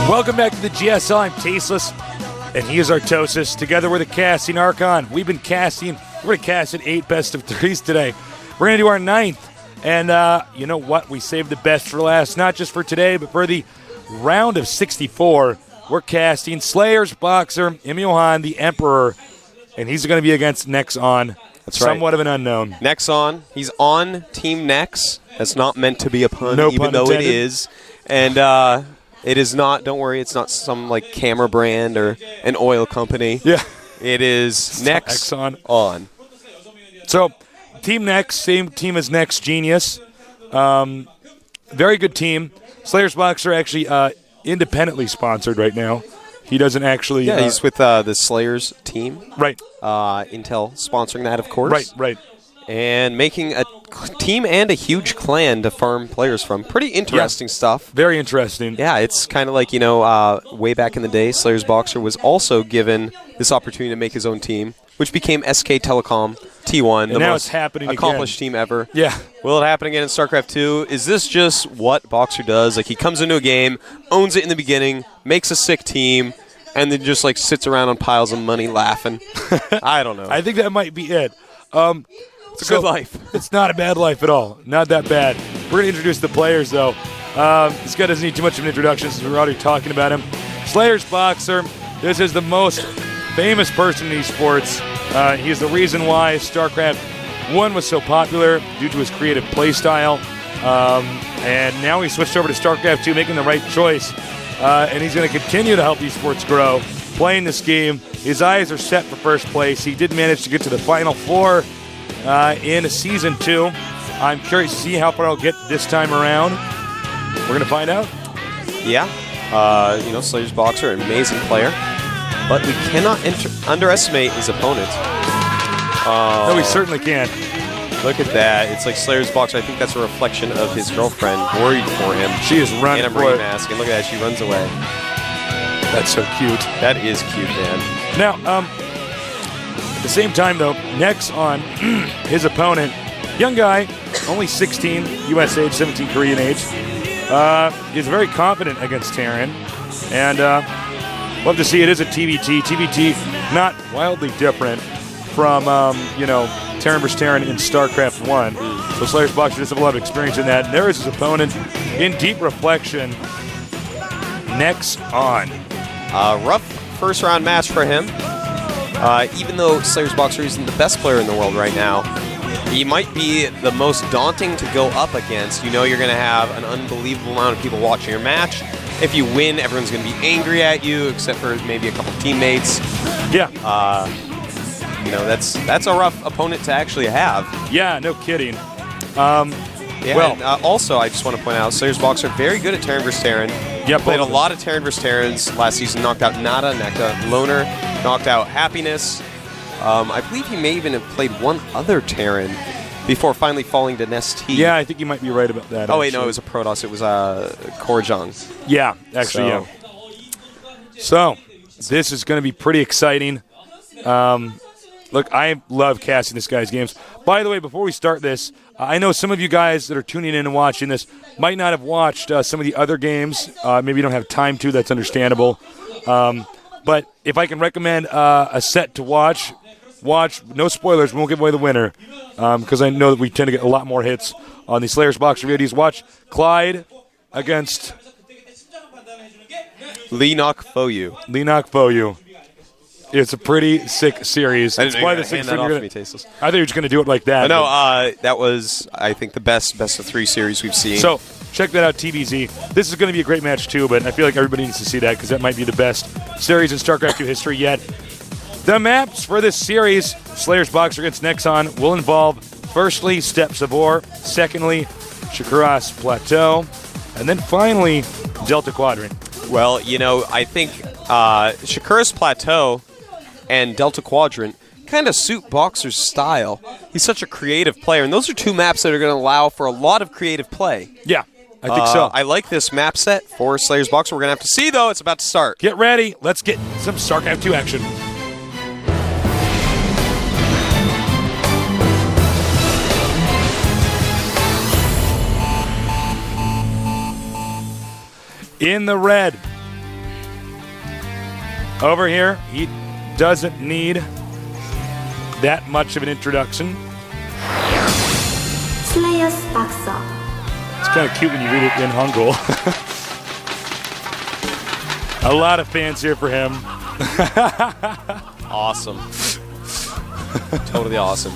Welcome back to the GSL. I'm Tasteless, and he is Artosis. Together we're the Casting Archon. We've been casting. We're going to cast at 8 best of 3s today. We're going to do our 9th. And you know what? We saved the best for last, not just for today, but for the round of 64. We're casting Slayer's Boxer, Imyohan, the Emperor, and he's going to be against NEXON. That's right. Somewhat of an unknown. NEXON. He's on Team Nex. That's not meant to be a pun, No even pun though intended. it is. And it is not, don't worry, it's not some like camera brand or an oil company. Yeah. It is NEXON on. So, Team Nex, same team as Nex Genius. Very good team. Slayer's Boxer actually independently sponsored right now. He doesn't actually... Yeah, he's with the Slayers team. Right. Intel sponsoring that, of course. Right. And making a team and a huge clan to farm players from. Pretty interesting stuff. Very interesting. Yeah, it's kind of like, way back in the day, Slayer's Boxer was also given this opportunity to make his own team, which became SK Telecom T1, And the now most it's happening accomplished again. team ever. Yeah. Will it happen again in StarCraft 2? Is this just what Boxer does? Like, he comes into a game, owns it in the beginning, makes a sick team, and then just, sits around on piles of money laughing? I don't know. I think that might be it. It's a good life. It's not a bad life at all. Not that bad. We're going to introduce the players, though. This guy doesn't need too much of an introduction since we're already talking about him. Slayer's Boxer. This is the most famous person in esports. He is the reason why StarCraft 1 was so popular due to his creative playstyle. And now he switched over to StarCraft 2, making the right choice. And he's going to continue to help esports grow, playing this game. His eyes are set for first place. He did manage to get to the Final Four in Season 2. I'm curious to see how far he'll get this time around. We're going to find out. Yeah. Slayer's Boxer, an amazing player. But we cannot underestimate his opponent. No, we certainly can. Look at that. It's like Slayer's Boxer. I think that's a reflection of his girlfriend worried for him. She is running in a for marine it. mask. And look at that. She runs away. That's so cute. That is cute, man. Now, at the same time, though, NEXON, his opponent, young guy, only 16, U.S. age, 17 Korean age, is very confident against Terran. And love to see it is a TVT. TVT, not wildly different from, Terran vs. Terran in StarCraft 1. So Slayer's Boxer does have a lot of experience in that. And there is his opponent in Deep Reflection, NEXON. Rough first-round match for him. Even though Slayer's Boxer isn't the best player in the world right now, he might be the most daunting to go up against. You know you're going to have an unbelievable amount of people watching your match. If you win, everyone's going to be angry at you, except for maybe a couple teammates. Yeah. That's a rough opponent to actually have. Yeah, no kidding. Also, I just want to point out, Slayer's Boxer very good at Terran vs. Terran. Yeah, played a lot of Terran vs. Terrans last season. Knocked out Nada, Nekta, Loner, knocked out Happiness. I believe he may even have played one other Terran before finally falling to Nest T. Yeah, I think you might be right about that. Oh, wait, no, it was a Protoss. It was Korjang. Yeah, actually, yeah. So, this is going to be pretty exciting. Look, I love casting this guy's games. By the way, before we start this, I know some of you guys that are tuning in and watching this might not have watched some of the other games. Maybe you don't have time to. That's understandable. But if I can recommend a set to watch, no spoilers. We won't give away the winner because I know that we tend to get a lot more hits on the Slayer's Boxer videos. Watch Clyde against Leenock Foyu. It's a pretty sick series. That's why the six. I thought you were just going to do it like that. No, that was, I think, the best of 3 series we've seen. So check that out, TVZ. This is going to be a great match too, but I feel like everybody needs to see that because that might be the best series in StarCraft 2 history yet. The maps for this series, Slayer's Boxer against NEXON, will involve, firstly, Steppes of Ore, secondly, Shakura's Plateau, and then finally, Delta Quadrant. Well, I think Shakura's Plateau and Delta Quadrant kind of suit Boxer's style. He's such a creative player, and those are 2 maps that are going to allow for a lot of creative play. Yeah, I think so. I like this map set for Slayer's Boxer. We're going to have to see, though. It's about to start. Get ready. Let's get some StarCraft 2 action. In the red, Over here, he doesn't need that much of an introduction. Slayer's Boxer. It's kind of cute when you read it in Hangul. A lot of fans here for him. Awesome. Totally awesome.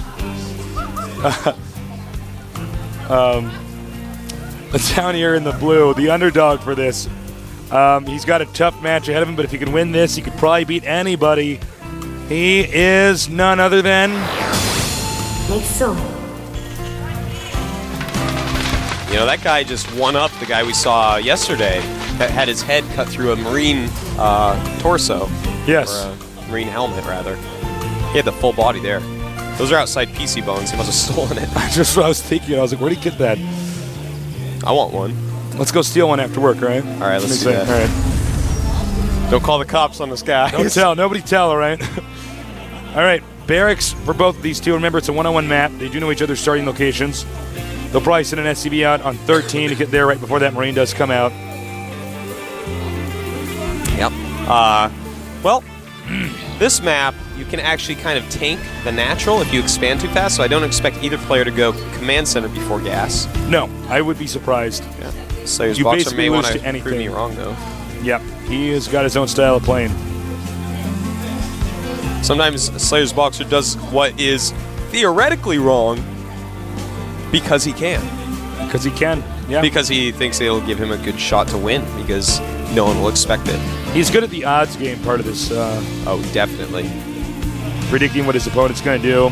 Down here in the blue, the underdog for this. He's got a tough match ahead of him, but if he can win this, he could probably beat anybody. He is none other than NEXON. You know, that guy just one up the guy we saw yesterday that had his head cut through a Marine torso. Yes. Or a Marine helmet, rather. He had the full body there. Those are outside PC bones. He must have stolen it. Just what I was thinking. I was like, where'd he get that? I want one. Let's go steal one after work, all right? All right, let's do that. All right. Don't call the cops on this guy. Don't tell. Nobody tell, all right? All right. Barracks for both of these two. Remember, it's a one-on-one map. They do know each other's starting locations. They'll probably send an SCV out on 13 to get there right before that Marine does come out. Yep. Well, this map, you can actually kind of tank the natural if you expand too fast, so I don't expect either player to go command center before gas. No, I would be surprised. Yeah. Slayer's You Boxer basically may want lose to to anything. prove me wrong, though. Yep, he has got his own style of playing. Sometimes Slayer's Boxer does what is theoretically wrong because he can. Because he can, yeah. Because he thinks it'll give him a good shot to win because no one will expect it. He's good at the odds game part of this. Oh, definitely. Predicting what his opponent's going to do.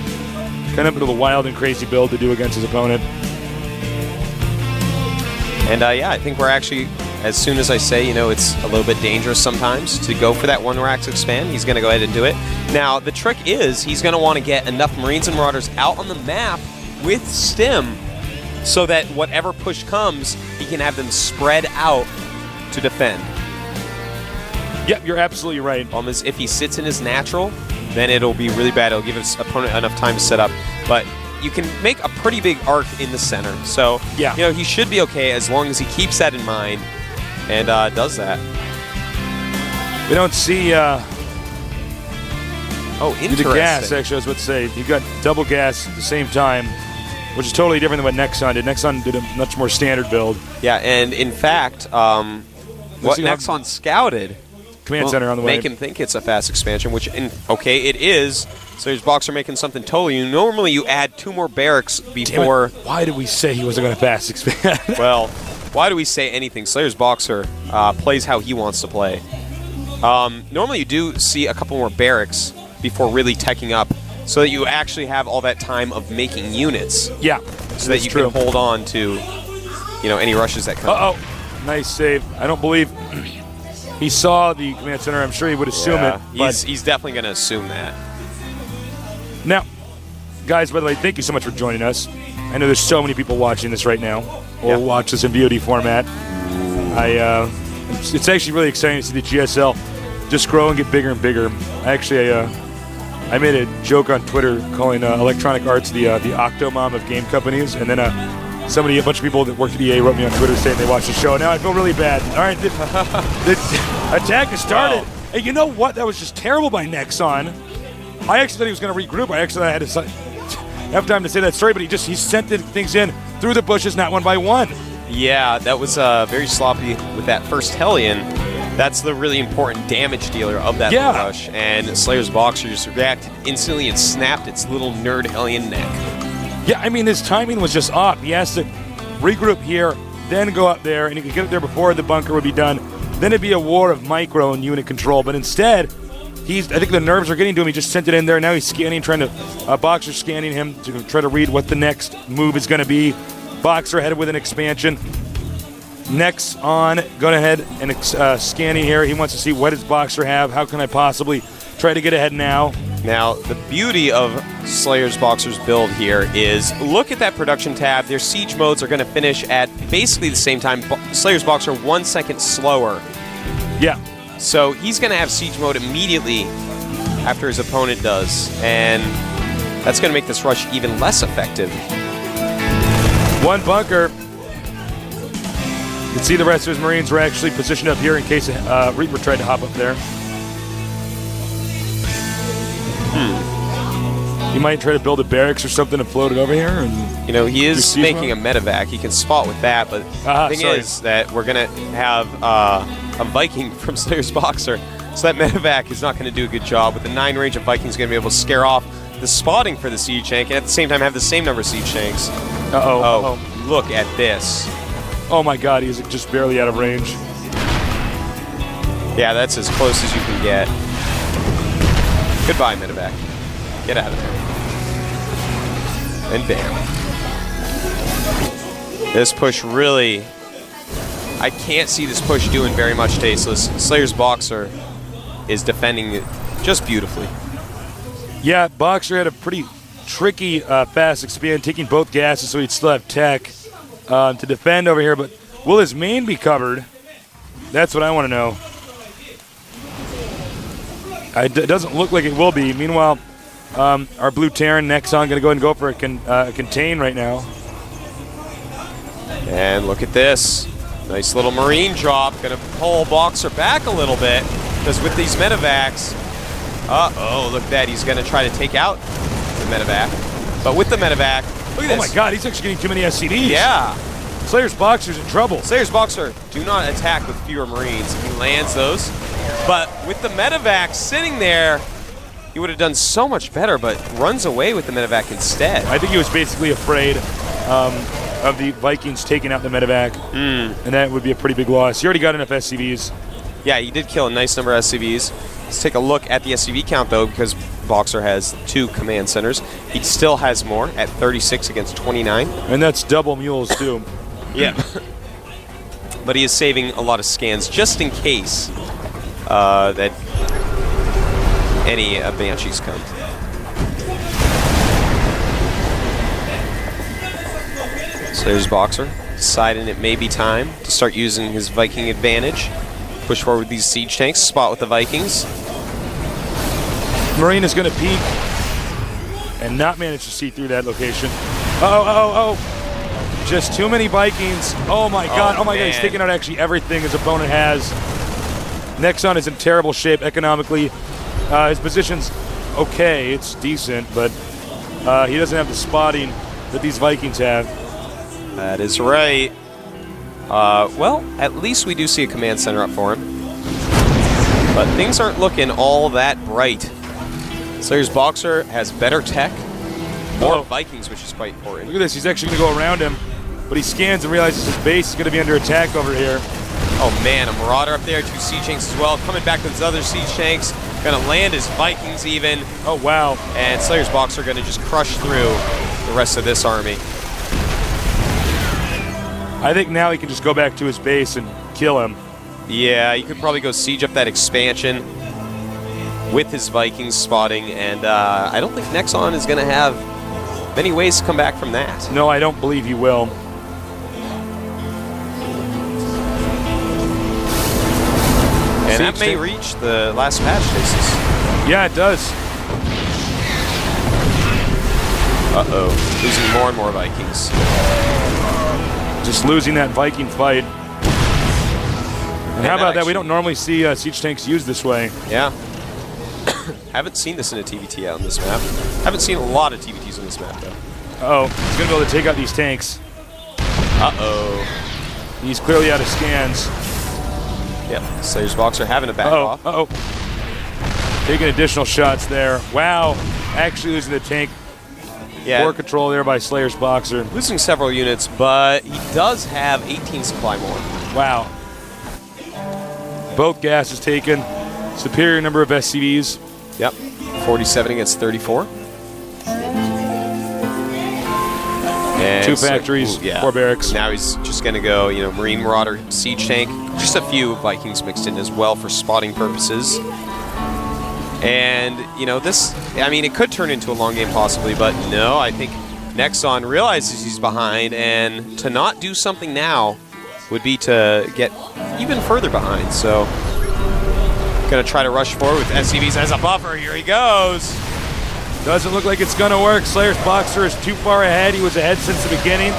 Kind of a little wild and crazy build to do against his opponent. And yeah, I think we're actually, as soon as I say, you know, it's a little bit dangerous sometimes to go for that one racks expand, he's going to go ahead and do it. Now, the trick is he's going to want to get enough Marines and Marauders out on the map with Stim so that whatever push comes, he can have them spread out to defend. Yep, you're absolutely right. Almost if he sits in his natural, then it'll be really bad. It'll give his opponent enough time to set up. But you can make a pretty big arc in the center. So, yeah, you know, he should be okay as long as he keeps that in mind and does that. We don't see oh, interesting. the gas, actually, I was about to say. You've got double gas at the same time, which is totally different than what NEXON did. NEXON did a much more standard build. Yeah, and in fact, what NEXON scouted command center on the way. Make him think it's a fast expansion, which, okay, it is. So his Boxer making something totally new. Normally you add 2 more barracks before. Why did we say he wasn't going to fast expand? Well, why do we say anything? Slayer's Boxer plays how he wants to play. Normally you do see a couple more barracks before really teching up so that you actually have all that time of making units. Yeah. So that you can hold on to, you know, any rushes that come. Uh-oh. Nice save. I don't believe he saw the command center. I'm sure he would assume it. He's definitely going to assume that. Now, guys, by the way, thank you so much for joining us. I know there's so many people watching this right now, or watch this in VOD format. It's actually really exciting to see the GSL just grow and get bigger and bigger. I made a joke on Twitter calling Electronic Arts the Octomom of game companies, and then a bunch of people that worked at EA wrote me on Twitter saying they watched the show. Now I feel really bad. All right, the attack has started. Wow. Hey, you know what? That was just terrible by NEXON. I actually thought he was going to regroup. I had to have time to say that story, but he sent things in through the bushes, not one by one. Yeah, that was very sloppy with that first Hellion. That's the really important damage dealer of that rush. And Slayer's Boxer just reacted instantly and snapped its little nerd Hellion neck. Yeah, I mean, his timing was just off. He has to regroup here, then go up there, and he could get up there before the bunker would be done. Then it'd be a war of micro and unit control. But instead, I think the nerves are getting to him. He just sent it in there. Now he's scanning, Boxer scanning him to try to read what the next move is going to be. Boxer headed with an expansion. NEXON going ahead and scanning here. He wants to see what does Boxer have. How can I possibly try to get ahead now? Now, the beauty of Slayer's Boxer's build here is look at that production tab. Their siege modes are going to finish at basically the same time. Slayer's Boxer 1 second slower. Yeah. So he's going to have siege mode immediately after his opponent does, and that's going to make this rush even less effective. One bunker. You can see the rest of his Marines were actually positioned up here in case Reaper tried to hop up there. He might try to build a barracks or something and float it over here. And You know, he is siege making mode? a medevac. He can spot with that, but the thing sorry. is that we're going to have a Viking from Slayer's Boxer, so that medevac is not going to do a good job. With the 9 range of Vikings, going to be able to scare off the spotting for the siege tank, and at the same time have the same number of siege tanks. Uh-oh. Oh, look at this. Oh my god, he's just barely out of range. Yeah, that's as close as you can get. Goodbye, medevac. Get out of there. And bam. This push really... I can't see this push doing very much tasteless. Slayer's Boxer is defending it just beautifully. Yeah, Boxer had a pretty tricky fast expand, taking both gases so he'd still have tech to defend over here. But will his main be covered? That's what I want to know. It doesn't look like it will be. Meanwhile, our blue Terran, NEXON, going to go ahead and go for a contain right now. And look at this. Nice little marine drop. Going to pull Boxer back a little bit, because with these medevacs, look at that. He's going to try to take out the medevac. But with the medevac, look at this. Oh my god, he's actually getting too many SCDs. Yeah. Slayer's Boxer's in trouble. Slayer's Boxer, do not attack with fewer marines. He lands those. But with the medevac sitting there, he would have done so much better, but runs away with the medevac instead. I think he was basically afraid of the Vikings taking out the medevac, and that would be a pretty big loss. He already got enough SCVs. Yeah, he did kill a nice number of SCVs. Let's take a look at the SCV count, though, because Boxer has 2 command centers. He still has more at 36 against 29. And that's double mules, too. Yeah. But he is saving a lot of scans just in case that any Banshees come. So there's Boxer, deciding it may be time to start using his Viking advantage. Push forward these siege tanks, spot with the Vikings. Marine is going to peek and not manage to see through that location. Just too many Vikings. Oh my god, oh my god, he's man. taking out actually everything his opponent has. NEXON is in terrible shape economically. His position's okay, it's decent, but he doesn't have the spotting that these Vikings have. That is right. Well, at least we do see a command center up for him. But things aren't looking all that bright. Slayer's Boxer has better tech, more Vikings, which is quite important. Look at this, he's actually going to go around him, but he scans and realizes his base is going to be under attack over here. Oh man, a Marauder up there, 2 siege tanks as well. Coming back with his other siege tanks. Gonna land his Vikings even. Oh wow. And Slayer's Boxer gonna just crush through the rest of this army. I think now he can just go back to his base and kill him. Yeah, you could probably go siege up that expansion with his Vikings spotting, and I don't think NEXON is gonna have many ways to come back from that. No, I don't believe he will. And that may reach the last patch basis. Yeah, it does. Uh-oh, losing more and more Vikings. Just losing that Viking fight. And how about that? We don't normally see siege tanks used this way. Yeah. Haven't seen this in a TVT out on this map. Haven't seen a lot of TVTs on this map, though. Uh-oh, he's going to be able to take out these tanks. Uh-oh. He's clearly out of scans. Yep, Slayer's Boxer having a back off. Taking additional shots there. Wow, actually losing the tank. Yeah. Poor control there by Slayer's Boxer. Losing several units, but he does have 18 supply more. Wow. Both gases taken. Superior number of SCVs. Yep, 47 against 34. And 2 factories, 4 barracks. Now he's just going to go, Marine Marauder, Siege Tank, just a few Vikings mixed in as well for spotting purposes. And, this, it could turn into a long game possibly, but no, I think NEXON realizes he's behind, and to not do something now would be to get even further behind. So, going to try to rush forward with SCVs as a buffer. Here he goes. Doesn't look like it's going to work. Slayer's Boxer is too far ahead. He was ahead since the beginning.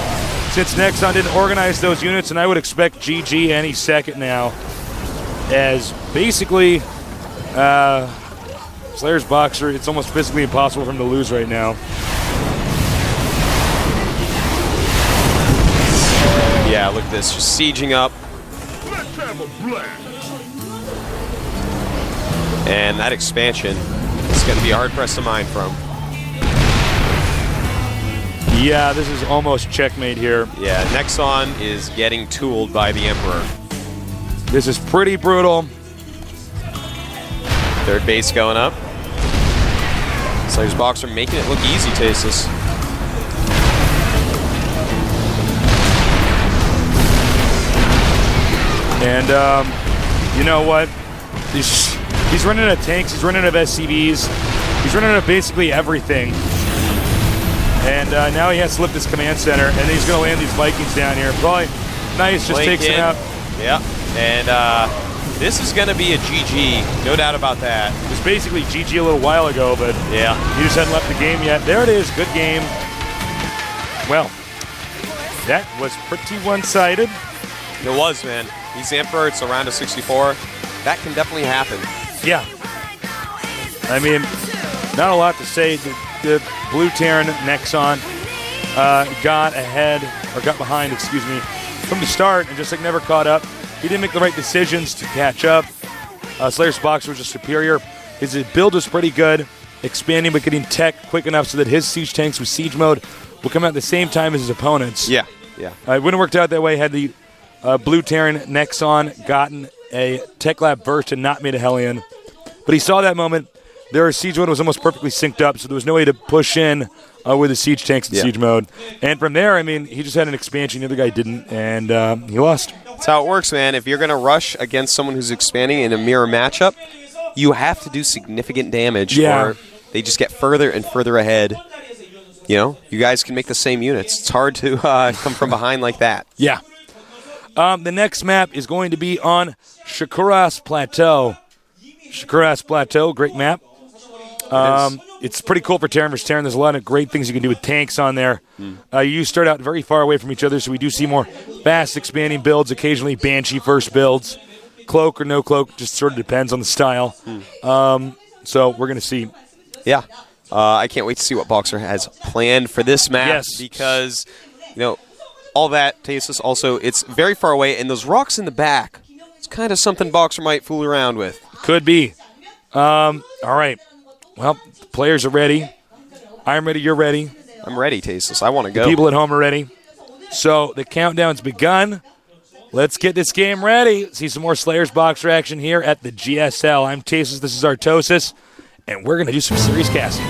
Since NEXON didn't organize those units, and I would expect GG any second now. As basically, Slayer's boxer, it's almost physically impossible for him to lose right now. Yeah, look at this, just sieging up. And that expansion is going to be hard-pressed to mine from. Yeah, this is almost checkmate here. Yeah, Nexon is getting tooled by the Emperor. This is pretty brutal. Third base going up. Slayer's boxer making it look easy, Tasteless. And you know what? He's running out of tanks, he's running out of SCVs, he's running out of basically everything. And now he has to lift his command center, and he's going to land these Vikings down here. Probably nice, just takes him out. Yeah, and this is going to be a GG, no doubt about that. It was basically GG a little while ago, but yeah, he just hadn't left the game yet. There it is, good game. Well, that was pretty one-sided. It was, man. He's the Emperor, it's a round of 64. That can definitely happen. Yeah. I mean, not a lot to say. The Blue Terran Nexon got behind, from the start and just never caught up. He didn't make the right decisions to catch up. Slayer's boxer was just superior. His build was pretty good, expanding but getting tech quick enough so that his siege tanks with siege mode will come out at the same time as his opponents. Yeah. It wouldn't have worked out that way had the Blue Terran Nexon gotten a tech lab burst and not made a Hellion. But he saw that moment. Their siege mode was almost perfectly synced up, so there was no way to push in with the siege tanks in siege mode. And from there, I mean, he just had an expansion. The other guy didn't, and he lost. That's how it works, man. If you're going to rush against someone who's expanding in a mirror matchup, you have to do significant damage, or they just get further and further ahead. You know, you guys can make the same units. It's hard to come from behind like that. Yeah. The next map is going to be on Shakuras Plateau. Shakuras Plateau, great map. It's pretty cool for Terran vs. Terran. There's a lot of great things you can do with tanks on there. You start out very far away from each other, so we do see more fast expanding builds, occasionally Banshee first builds. Cloak or no cloak, just sort of depends on the style. So we're going to see. Yeah. I can't wait to see what Boxer has planned for this map because, all that, Tasteless, also, it's very far away, and those rocks in the back, it's kind of something Boxer might fool around with. Could be. All right. Well, the players are ready. I'm ready. You're ready. I'm ready, Tasteless. I want to go. The people at home are ready. So the countdown's begun. Let's get this game ready. See some more Slayer's Boxer action here at the GSL. I'm Tasteless. This is Artosis. And we're going to do some serious casting.